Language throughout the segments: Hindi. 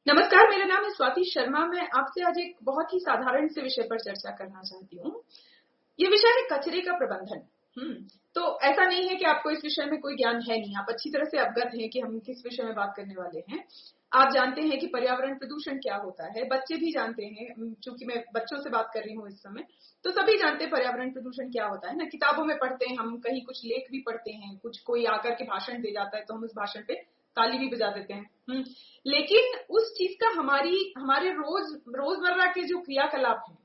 नमस्कार, मेरा नाम है स्वाति शर्मा। मैं आपसे आज एक बहुत ही साधारण से विषय पर चर्चा करना चाहती हूँ। ये विषय है कचरे का प्रबंधन। तो ऐसा नहीं है कि आपको इस विषय में कोई ज्ञान है नहीं, आप अच्छी तरह से अवगत हैं कि हम किस विषय में बात करने वाले हैं। आप जानते हैं कि पर्यावरण प्रदूषण क्या होता है, बच्चे भी जानते हैं, चूंकि मैं बच्चों से बात कर रही हूँ इस समय, तो सभी जानते हैं पर्यावरण प्रदूषण क्या होता है ना। किताबों में पढ़ते हैं हम, कहीं कुछ लेख भी पढ़ते हैं, कुछ कोई आकर के भाषण दे जाता है तो हम उस भाषण पे ताली भी बजा देते हैं। लेकिन उस चीज का हमारे रोजमर्रा के जो क्रियाकलाप है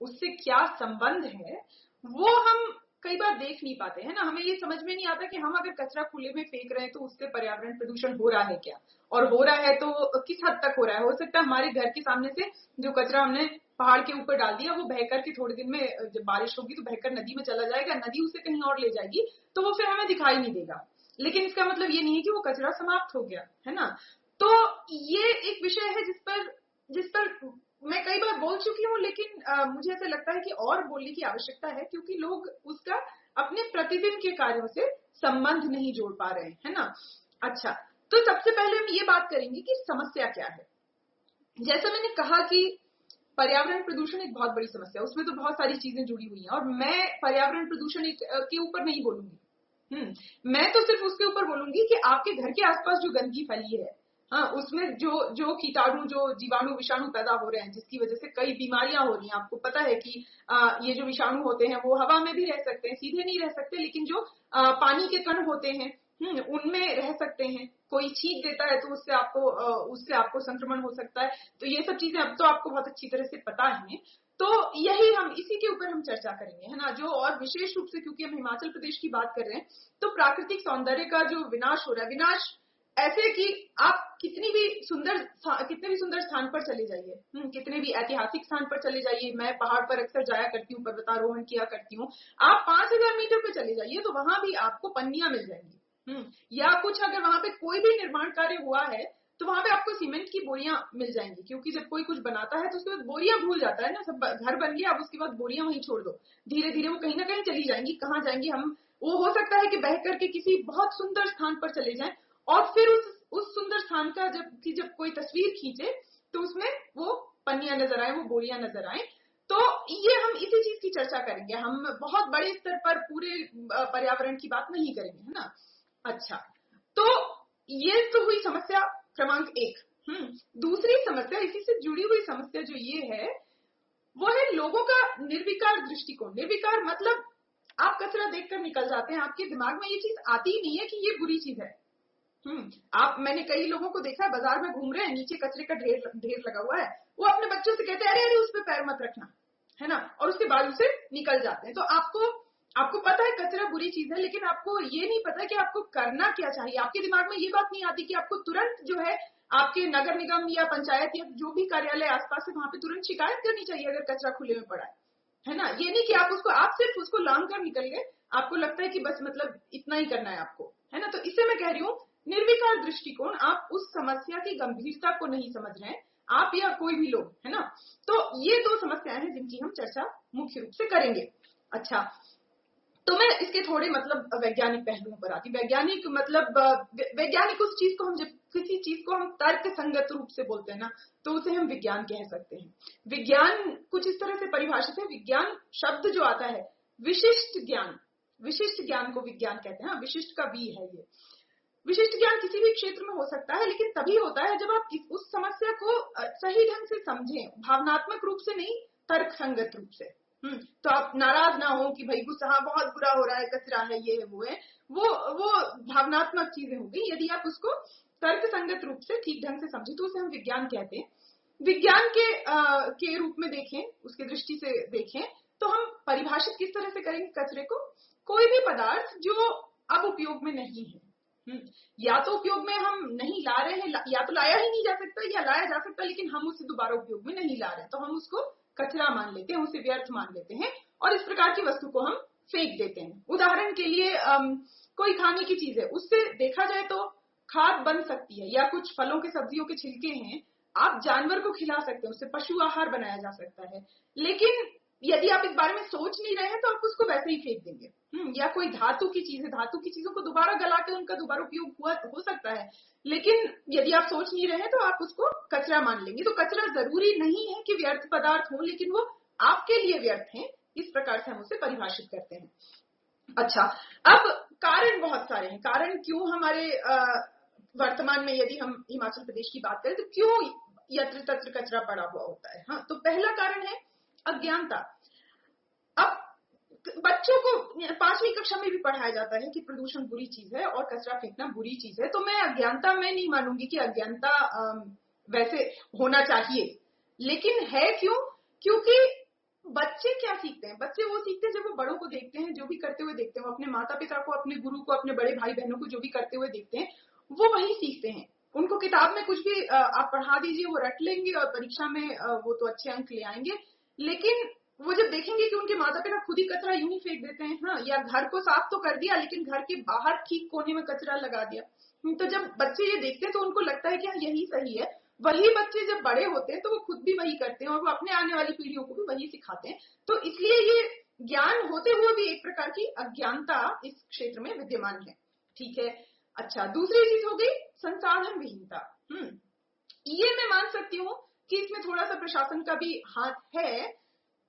उससे क्या संबंध है, वो हम कई बार देख नहीं पाते हैं ना। हमें ये समझ में नहीं आता कि हम अगर कचरा खुले में फेंक रहे हैं तो उससे पर्यावरण प्रदूषण हो रहा है क्या, और हो रहा है तो किस हद तक हो रहा है। हो सकता है हमारे घर के सामने से जो कचरा हमने पहाड़ के ऊपर डाल दिया वो बहकर के थोड़े दिन में, जब बारिश होगी तो बहकर नदी में चला जाएगा, नदी उसे कहीं और ले जाएगी, तो वो फिर हमें दिखाई नहीं देगा। लेकिन इसका मतलब ये नहीं है कि वो कचरा समाप्त हो गया है ना। तो ये एक विषय है जिस पर मैं कई बार बोल चुकी हूँ, लेकिन मुझे ऐसा लगता है कि और बोलने की आवश्यकता है, क्योंकि लोग उसका अपने प्रतिदिन के कार्यों से संबंध नहीं जोड़ पा रहे हैं, है ना। अच्छा, तो सबसे पहले हम ये बात करेंगे कि समस्या क्या है। जैसा मैंने कहा कि पर्यावरण प्रदूषण एक बहुत बड़ी समस्या है, उसमें तो बहुत सारी चीजें जुड़ी हुई हैं, और मैं पर्यावरण प्रदूषण के ऊपर नहीं बोलूंगी। मैं तो सिर्फ उसके ऊपर बोलूंगी कि आपके घर के आसपास जो गंदगी फैली है, हाँ, उसमें जो कीटाणु, जो जीवाणु विषाणु पैदा हो रहे हैं, जिसकी वजह से कई बीमारियां हो रही हैं। आपको पता है कि ये जो विषाणु होते हैं वो हवा में भी रह सकते हैं, सीधे नहीं रह सकते, लेकिन जो पानी के कण होते हैं उनमें रह सकते हैं। कोई छींक देता है तो उससे आपको संक्रमण हो सकता है। तो ये सब चीजें अब तो आपको बहुत अच्छी तरह से पता है। तो यही हम इसी के ऊपर हम चर्चा करेंगे, है ना। जो और विशेष रूप से क्योंकि हम हिमाचल प्रदेश की बात कर रहे हैं, तो प्राकृतिक सौंदर्य का जो विनाश हो रहा है, विनाश ऐसे कि आप कितने भी सुंदर स्थान पर चले जाइए, कितने भी ऐतिहासिक स्थान पर चले जाइए। मैं पहाड़ पर अक्सर जाया करती हूँ, पर्वतारोहण किया करती हूँ। आप 5,000 मीटर पे चले जाइए तो वहां भी आपको पन्नियां मिल जाएंगी। या कुछ अगर वहां पे कोई भी निर्माण कार्य हुआ है तो वहां पे आपको सीमेंट की बोरियां मिल जाएंगी, क्योंकि जब कोई कुछ बनाता है तो उसके बाद बोरियां भूल जाता है ना। सब घर बन गया, अब उसके बाद बोरियां वहीं छोड़ दो, धीरे धीरे वो कहीं ना कहीं चली जाएंगी। कहाँ जाएंगी हम, वो हो सकता है कि बह करके किसी बहुत सुंदर स्थान पर चले जाएं, और फिर उस सुंदर स्थान का जब कोई तस्वीर खींचे तो उसमें वो पन्नियां नजर आए, वो बोरियां नजर आए। तो ये हम इसी चीज की चर्चा करेंगे, हम बहुत बड़े स्तर पर पूरे पर्यावरण की बात नहीं करेंगे, है ना। अच्छा, तो ये तो हुई समस्या क्रमांक 1। दूसरी समस्या, इसी से जुड़ी हुई समस्या जो ये है, वो है लोगों का निर्विकार दृष्टिकोण। निर्विकार मतलब आप कचरा देखकर निकल जाते हैं, आपके दिमाग में ये चीज आती ही नहीं है कि ये बुरी चीज है। मैंने कई लोगों को देखा है, बाजार में घूम रहे हैं, नीचे कचरे का ढेर लगा हुआ है, वो अपने बच्चों से कहते हैं अरे अरे उस पर पैर मत रखना, है ना, और उसके बाजू से निकल जाते हैं। तो आपको पता है कचरा बुरी चीज है, लेकिन आपको ये नहीं पता कि आपको करना क्या चाहिए। आपके दिमाग में ये बात नहीं आती कि आपको तुरंत जो है आपके नगर निगम या पंचायत या जो भी कार्यालय आसपास है वहां पे तुरंत शिकायत करनी चाहिए अगर कचरा खुले में पड़ा है ना। ये नहीं कि आप सिर्फ उसको लांग कर निकल गए, आपको लगता है कि बस मतलब इतना ही करना है आपको, है ना। तो इससे मैं कह रही हूँ निर्विकार दृष्टिकोण, आप उस समस्या की गंभीरता को नहीं समझ रहे हैं, आप या कोई भी लोग, है ना। तो ये 2 समस्याएं हैं जिनकी हम चर्चा मुख्य रूप से करेंगे। अच्छा, तो मैं इसके थोड़े मतलब वैज्ञानिक पहलुओं पर आती। वैज्ञानिक मतलब वैज्ञानिक उस चीज को हम, जब किसी चीज को हम तर्क संगत रूप से बोलते हैं ना, तो उसे हम विज्ञान कह सकते हैं। विज्ञान कुछ इस तरह से परिभाषित है, विज्ञान शब्द जो आता है विशिष्ट ज्ञान को विज्ञान कहते हैं। विशिष्ट का वी है ये। विशिष्ट ज्ञान किसी भी क्षेत्र में हो सकता है, लेकिन तभी होता है जब आप उस समस्या को सही ढंग से समझें, भावनात्मक रूप से नहीं, तर्क संगत रूप से। तो आप नाराज ना हो कि भाई गुस्सा बहुत बुरा हो रहा है, कचरा है, ये है, वो भावनात्मक चीजें हो गई। यदि आप उसको तर्क संगत रूप से ठीक ढंग से समझे तो उसे हम विज्ञान कहते हैं। विज्ञान के रूप में देखें, उसकी दृष्टि से देखें, तो हम परिभाषित किस तरह से करेंगे कचरे को? कोई भी पदार्थ जो अब उपयोग में नहीं है, या तो उपयोग में हम नहीं ला रहे हैं, या तो लाया ही नहीं जा सकता, या लाया जा सकता लेकिन हम उसे दोबारा उपयोग में नहीं ला रहे हैं, तो हम उसको कचरा मान लेते हैं, उसे व्यर्थ मान लेते हैं, और इस प्रकार की वस्तु को हम फेंक देते हैं। उदाहरण के लिए कोई खाने की चीज है, उससे देखा जाए तो खाद बन सकती है, या कुछ फलों के सब्जियों के छिलके हैं, आप जानवर को खिला सकते हैं, उससे पशु आहार बनाया जा सकता है। लेकिन यदि आप इस बारे में सोच नहीं रहे हैं तो आप उसको वैसे ही फेंक देंगे। या कोई धातु की चीज है, धातु की चीजों को दोबारा गला के उनका दोबारा उपयोग हो सकता है, लेकिन यदि आप सोच नहीं रहे हैं तो आप उसको कचरा मान लेंगे। तो कचरा जरूरी नहीं है कि व्यर्थ पदार्थ हो, लेकिन वो आपके लिए व्यर्थ है, इस प्रकार से हम उसे परिभाषित करते हैं। अच्छा, अब कारण बहुत सारे हैं। कारण क्यों हमारे वर्तमान में, यदि हम हिमाचल प्रदेश की बात करें तो क्यों यत्र तत्र कचरा पड़ा हुआ होता है? हाँ, तो पहला कारण है अज्ञानता। अब बच्चों को 5वीं कक्षा में भी पढ़ाया जाता है कि प्रदूषण बुरी चीज है और कचरा फेंकना बुरी चीज है। तो मैं अज्ञानता में नहीं मानूंगी कि अज्ञानता वैसे होना चाहिए, लेकिन है क्यों? क्योंकि बच्चे क्या सीखते हैं? बच्चे वो सीखते हैं जब वो बड़ों को देखते हैं, जो भी करते हुए देखते हैं, वो अपने माता पिता को, अपने गुरु को, अपने बड़े भाई बहनों को जो भी करते हुए देखते हैं, वो वही सीखते हैं। उनको किताब में कुछ भी आप पढ़ा दीजिए, वो रट लेंगे और परीक्षा में वो तो अच्छे अंक ले आएंगे, लेकिन वो जब देखेंगे कि उनके माता पिता खुद ही कचरा यूं ही फेंक देते हैं, हाँ, या घर को साफ तो कर दिया लेकिन घर के बाहर ठीक कोने में कचरा लगा दिया, तो जब बच्चे ये देखते हैं तो उनको लगता है कि हाँ यही सही है। वही बच्चे जब बड़े होते हैं तो वो खुद भी वही करते हैं और वो अपने आने वाली पीढ़ियों को भी वही सिखाते हैं। तो इसलिए ये ज्ञान होते हुए भी एक प्रकार की अज्ञानता इस क्षेत्र में विद्यमान है। ठीक है। अच्छा, दूसरी चीज हो गई संसाधन विहीनता। ये मैं मान सकती हूँ कि इसमें थोड़ा सा प्रशासन का भी हाथ है,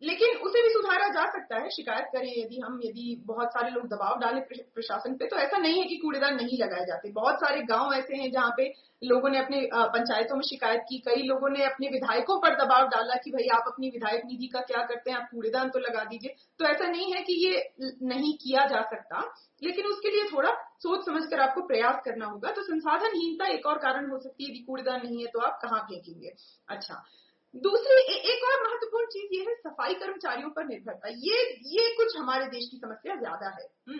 लेकिन उसे भी सुधारा जा सकता है। शिकायत करें यदि बहुत सारे लोग दबाव डालें प्रशासन पे, तो ऐसा नहीं है कि कूड़ेदान नहीं लगाए जाते। बहुत सारे गांव ऐसे हैं जहाँ पे लोगों ने अपने पंचायतों में शिकायत की, कई लोगों ने अपने विधायकों पर दबाव डाला कि भाई आप अपनी विधायक निधि का क्या करते हैं, आप कूड़ेदान तो लगा दीजिए। तो ऐसा नहीं है कि ये नहीं किया जा सकता, लेकिन उसके लिए थोड़ा सोच समझकर आपको प्रयास करना होगा। तो संसाधनहीनता एक और कारण हो सकती है। यदि कूड़ेदान नहीं है तो आप कहाँ फेंकेंगे? अच्छा, दूसरी एक और महत्वपूर्ण चीज ये है सफाई कर्मचारियों पर निर्भरता। ये कुछ हमारे देश की समस्या ज्यादा है।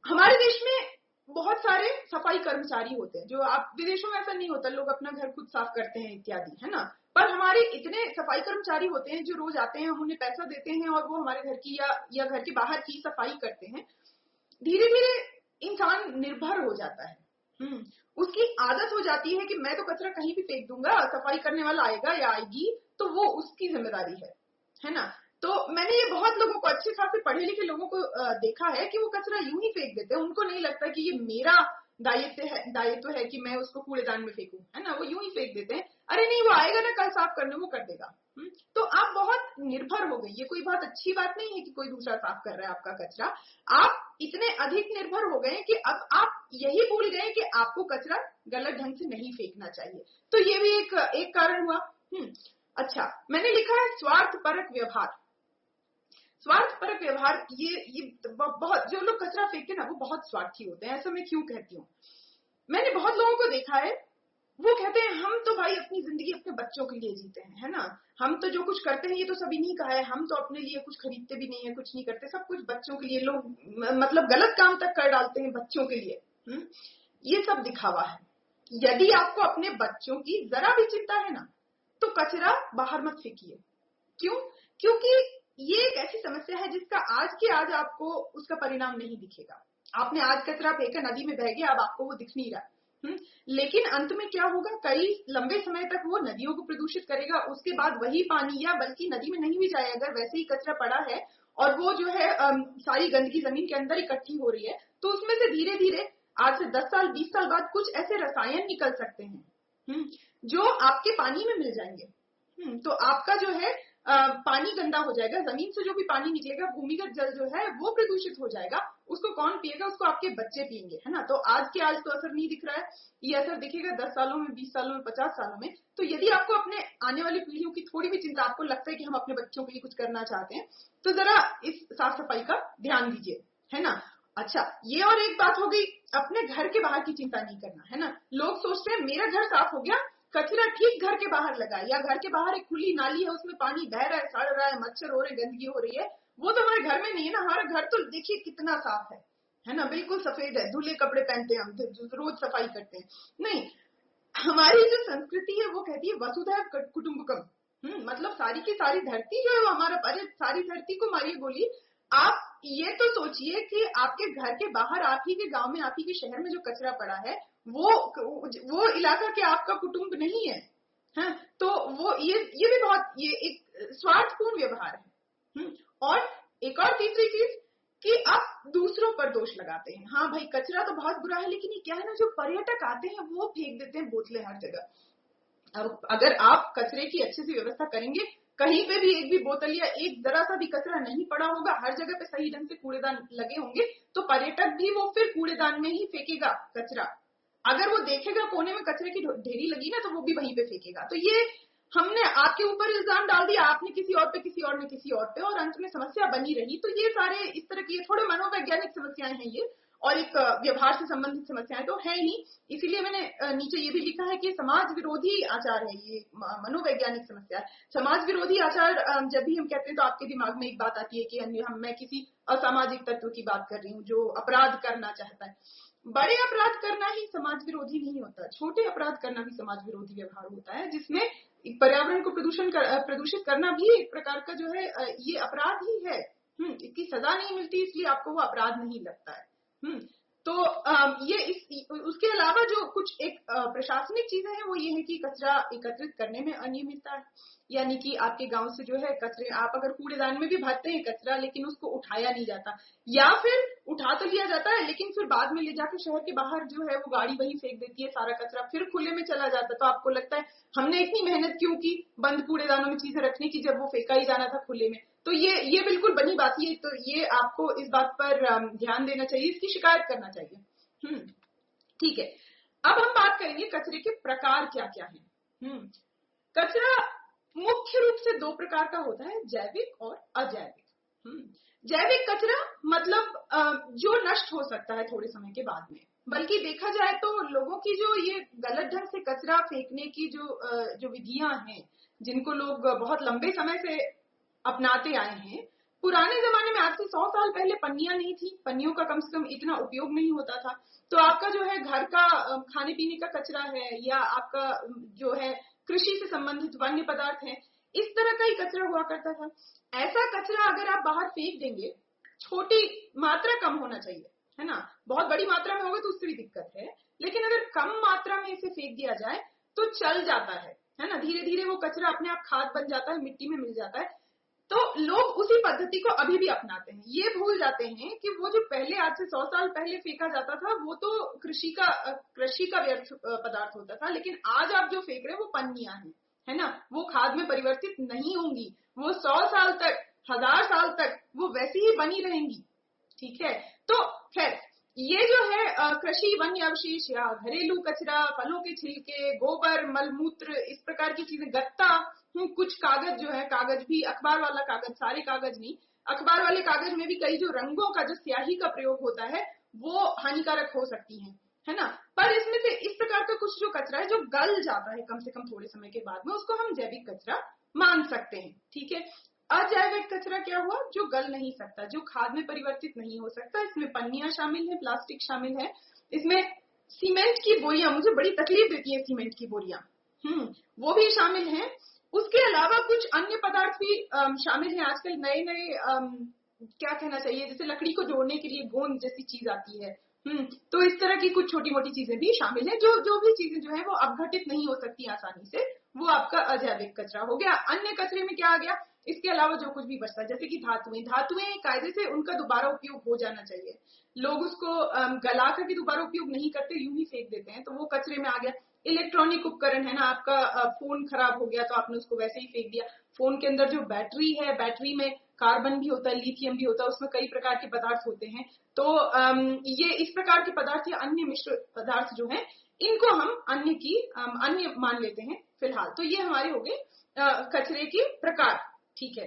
हमारे देश में बहुत सारे सफाई कर्मचारी होते हैं, जो आप विदेशों में ऐसा नहीं होता, लोग अपना घर खुद साफ करते हैं इत्यादि, है ना। पर हमारे इतने सफाई कर्मचारी होते हैं जो रोज आते हैं, हम उन्हें पैसा देते हैं और वो हमारे घर की या घर के बाहर की सफाई करते हैं। धीरे धीरे इंसान निर्भर हो जाता है। उसकी आदत हो जाती है कि मैं तो कचरा कहीं भी फेंक दूंगा, सफाई करने वाला आएगा या आएगी तो वो उसकी जिम्मेदारी है ना। तो मैंने ये बहुत लोगों को, अच्छे खासे पढ़े लिखे लोगों को देखा है कि वो कचरा यूं ही फेंक देते हैं। उनको नहीं लगता कि ये मेरा दायित्व है कि मैं उसको कूड़ेदान में फेंकूं, है ना। वो यूं ही फेंक देते हैं, अरे नहीं वो आएगा ना कल साफ करने, वो कर देगा। तो आप बहुत निर्भर हो गए। ये कोई बहुत अच्छी बात नहीं है कि कोई दूसरा साफ कर रहा है आपका कचरा। आप इतने अधिक निर्भर हो गए कि अब आप यही भूल गए कि आपको कचरा गलत ढंग से नहीं फेंकना चाहिए। तो ये भी एक कारण हुआ। अच्छा, मैंने लिखा है स्वार्थपरक व्यवहार। स्वार्थपरक व्यवहार, ये बहुत, जो लोग कचरा फेंकते हैं ना वो बहुत स्वार्थी होते हैं। ऐसा मैं क्यों कहती हूँ? मैंने बहुत लोगों को देखा है, वो कहते हैं हम तो भाई अपनी जिंदगी अपने बच्चों के लिए जीते हैं, है ना। हम तो जो कुछ करते हैं ये तो सभी नहीं कहा है, हम तो अपने लिए कुछ खरीदते भी नहीं है, कुछ नहीं करते, सब कुछ बच्चों के लिए। लोग मतलब गलत काम तक कर डालते हैं बच्चों के लिए। ये सब दिखावा है। यदि आपको अपने बच्चों की जरा भी चिंता है ना तो कचरा बाहर मत फेंकिए। क्यों? क्योंकि ये एक ऐसी समस्या है जिसका आज के आज आपको उसका परिणाम नहीं दिखेगा। आपने आज कचरा फेंका, नदी में बह गया, अब आपको वो दिख नहीं रहा। लेकिन अंत में क्या होगा? कई लंबे समय तक वो नदियों को प्रदूषित करेगा। उसके बाद वही पानी, या बल्कि नदी में नहीं भी जाए, अगर वैसे ही कचरा पड़ा है और वो जो है सारी गंदगी जमीन के अंदर इकट्ठी हो रही है, तो उसमें से धीरे धीरे आज से 10 साल 20 साल बाद कुछ ऐसे रसायन निकल सकते हैं जो आपके पानी में मिल जाएंगे। तो आपका जो है पानी गंदा हो जाएगा, जमीन से जो भी पानी निकलेगा, भूमिगत जल जो है वो प्रदूषित हो जाएगा। उसको कौन पिएगा? उसको आपके बच्चे पिएंगे, है ना। तो आज के आज तो असर नहीं दिख रहा है, ये असर दिखेगा 10 सालों में, 20 सालों में, 50 सालों में। तो यदि आपको अपने आने वाली पीढ़ियों की थोड़ी भी चिंता, आपको लगता है कि हम अपने बच्चों के लिए कुछ करना चाहते हैं, तो जरा इस साफ सफाई का ध्यान दीजिए, है ना। अच्छा, ये और एक बात हो गई, अपने घर के बाहर की चिंता नहीं करना, है ना। लोग सोचते हैं मेरा घर साफ हो गया, कचरा ठीक घर के बाहर लगा, या घर के बाहर एक खुली नाली है, उसमें पानी बह रहा है, सड़ रहा है, मच्छर हो रहे, गंदगी हो रही है, वो तो हमारे घर में नहीं है ना। हमारा घर तो देखिए कितना साफ है ना, बिल्कुल सफेद है, धुले कपड़े पहनते हैं हम, रोज सफाई करते हैं। नहीं, हमारी जो संस्कृति है वो कहती है वसुधैव कुटुंबकम। मतलब सारी की सारी धरती जो है वो हमारा, अरे सारी धरती को मारिए गोली। आप ये तो सोचिए कि आपके घर के बाहर, आप ही के गांव में, आप ही के शहर में जो कचरा पड़ा है, वो इलाका के आपका कुटुंब नहीं है। हाँ, तो वो ये भी बहुत, ये एक स्वार्थपूर्ण व्यवहार है। और एक और तीसरी चीज कि आप दूसरों पर दोष लगाते हैं। हाँ भाई, कचरा तो बहुत बुरा है, लेकिन ये क्या है ना, जो पर्यटक आते हैं वो फेंक देते हैं बोतलें हर जगह। अब अगर आप कचरे की अच्छे से व्यवस्था करेंगे, कहीं पे भी एक भी बोतल या एक जरा सा भी कचरा नहीं पड़ा होगा, हर जगह पे सही ढंग से कूड़ेदान लगे होंगे, तो पर्यटक भी वो फिर कूड़ेदान में ही फेंकेगा कचरा। अगर वो देखेगा कोने में कचरे की ढेरी लगी ना, तो वो भी वहीं पे फेंकेगा। तो ये हमने आपके ऊपर इल्जाम डाल दिया, आपने किसी और पे, किसी और ने किसी और पे, और अंत में समस्या बनी रही। तो ये सारे इस तरह की थोड़े मनोवैज्ञानिक समस्याएं हैं ये, और एक व्यवहार से संबंधित समस्याएं तो है ही। इसीलिए मैंने नीचे ये भी लिखा है कि समाज विरोधी आचार है ये, मनोवैज्ञानिक समस्या है। समाज विरोधी आचार जब भी हम कहते हैं तो आपके दिमाग में एक बात आती है कि मैं किसी असामाजिक तत्व की बात कर रही हूँ जो अपराध करना चाहता है। बड़े अपराध करना ही समाज विरोधी नहीं होता, छोटे अपराध करना भी समाज विरोधी व्यवहार होता है, जिसमें पर्यावरण को प्रदूषित करना भी एक प्रकार का जो है ये अपराध ही है। इसकी सजा नहीं मिलती, इसलिए आपको वो अपराध नहीं लगता है। तो ये उसके अलावा जो कुछ एक प्रशासनिक चीजें हैं वो ये है कि कचरा एकत्रित करने में अनियमितता है। यानी कि आपके गांव से जो है कचरे, आप अगर कूड़ेदान में भी भरते हैं कचरा, लेकिन उसको उठाया नहीं जाता, या फिर उठा तो लिया जाता है लेकिन फिर बाद में ले जाकर शहर के बाहर जो है वो गाड़ी वहीं फेंक देती है सारा कचरा, फिर खुले में चला जाता है। तो आपको लगता है हमने इतनी मेहनत क्यों की बंद कूड़ेदानों में चीजें रखने की, जब वो फेंका ही जाना था खुले में। तो ये बिल्कुल बनी बात है। तो ये आपको इस बात पर ध्यान देना चाहिए, इसकी शिकायत करना चाहिए। ठीक है, अब हम बात करेंगे कचरे के प्रकार क्या क्या है। कचरा मुख्य रूप से दो प्रकार का होता है, जैविक और अजैविक। जैविक कचरा मतलब जो नष्ट हो सकता है थोड़े समय के बाद में, बल्कि देखा जाए तो लोगों की जो ये गलत ढंग से कचरा फेंकने की जो विधियां हैं, जिनको लोग बहुत लंबे समय से अपनाते आए हैं। पुराने जमाने में, आज से 100 साल पहले पन्नियां नहीं थी, पन्नियों का कम से कम इतना उपयोग नहीं होता था। तो आपका जो है घर का खाने पीने का कचरा है, या आपका जो है कृषि से संबंधित वन्य पदार्थ है, इस तरह का ही कचरा हुआ करता था। ऐसा कचरा अगर आप बाहर फेंक देंगे, छोटी मात्रा कम होना चाहिए, है ना, बहुत बड़ी मात्रा में होगा तो उससे भी दिक्कत है, लेकिन अगर कम मात्रा में इसे फेंक दिया जाए तो चल जाता है ना, धीरे धीरे वो कचरा अपने आप खाद बन जाता है, मिट्टी में मिल जाता है। तो लोग उसी पद्धति को अभी भी अपनाते हैं। ये भूल जाते हैं कि वो जो पहले, आज से 100 साल पहले फेंका जाता था, वो तो कृषि का व्यर्थ पदार्थ होता था, लेकिन आज आप जो फेंक रहे हैं वो पन्नियां हैं, है ना, वो खाद में परिवर्तित नहीं होंगी, वो 100 साल तक, 1000 साल तक वो वैसी ही बनी रहेंगी। ठीक है, तो खैर ये जो है कृषि वन्य अवशेष या घरेलू कचरा, फलों के छिलके, गोबर, मलमूत्र, इस प्रकार की चीजें, गत्ता, कुछ कागज जो है, कागज भी, अखबार वाला कागज, सारे कागज नहीं, अखबार वाले कागज में भी कई जो रंगों का, जो स्याही का प्रयोग होता है, वो हानिकारक हो सकती है ना। पर इसमें से इस प्रकार का कुछ जो कचरा है जो गल जाता है कम से कम थोड़े समय के बाद में, उसको हम जैविक कचरा मान सकते हैं। ठीक है, अजैविक कचरा क्या हुआ, जो गल नहीं सकता, जो खाद में परिवर्तित नहीं हो सकता। इसमें पन्नियां शामिल है, प्लास्टिक शामिल है, इसमें सीमेंट की बोरियां, मुझे बड़ी तकलीफ देती है सीमेंट की बोरियां, वो भी शामिल है। उसके अलावा कुछ अन्य पदार्थ भी शामिल हैं। आजकल नए नए क्या कहना चाहिए, जैसे लकड़ी को जोड़ने के लिए गोंद जैसी चीज आती है। तो इस तरह की कुछ छोटी मोटी चीजें भी शामिल हैं, जो भी चीजें जो है वो अपघटित नहीं हो सकती आसानी से, वो आपका अजैविक कचरा हो गया। अन्य कचरे में क्या आ गया, इसके अलावा जो कुछ भी बचता है, जैसे कि धातुएं कायदे से उनका दोबारा उपयोग हो जाना चाहिए। लोग उसको गला करके दोबारा उपयोग नहीं करते, यूं ही फेंक देते हैं, तो वो कचरे में आ गया। इलेक्ट्रॉनिक उपकरण है ना, आपका फोन खराब हो गया तो आपने उसको वैसे ही फेंक दिया। फोन के अंदर जो बैटरी है, बैटरी में कार्बन भी होता है, लिथियम भी होता है, उसमें कई प्रकार के पदार्थ होते हैं। तो ये इस प्रकार के पदार्थ या अन्य मिश्र पदार्थ जो हैं, इनको हम अन्य मान लेते हैं फिलहाल। तो ये हमारे हो गए कचरे के प्रकार। ठीक है,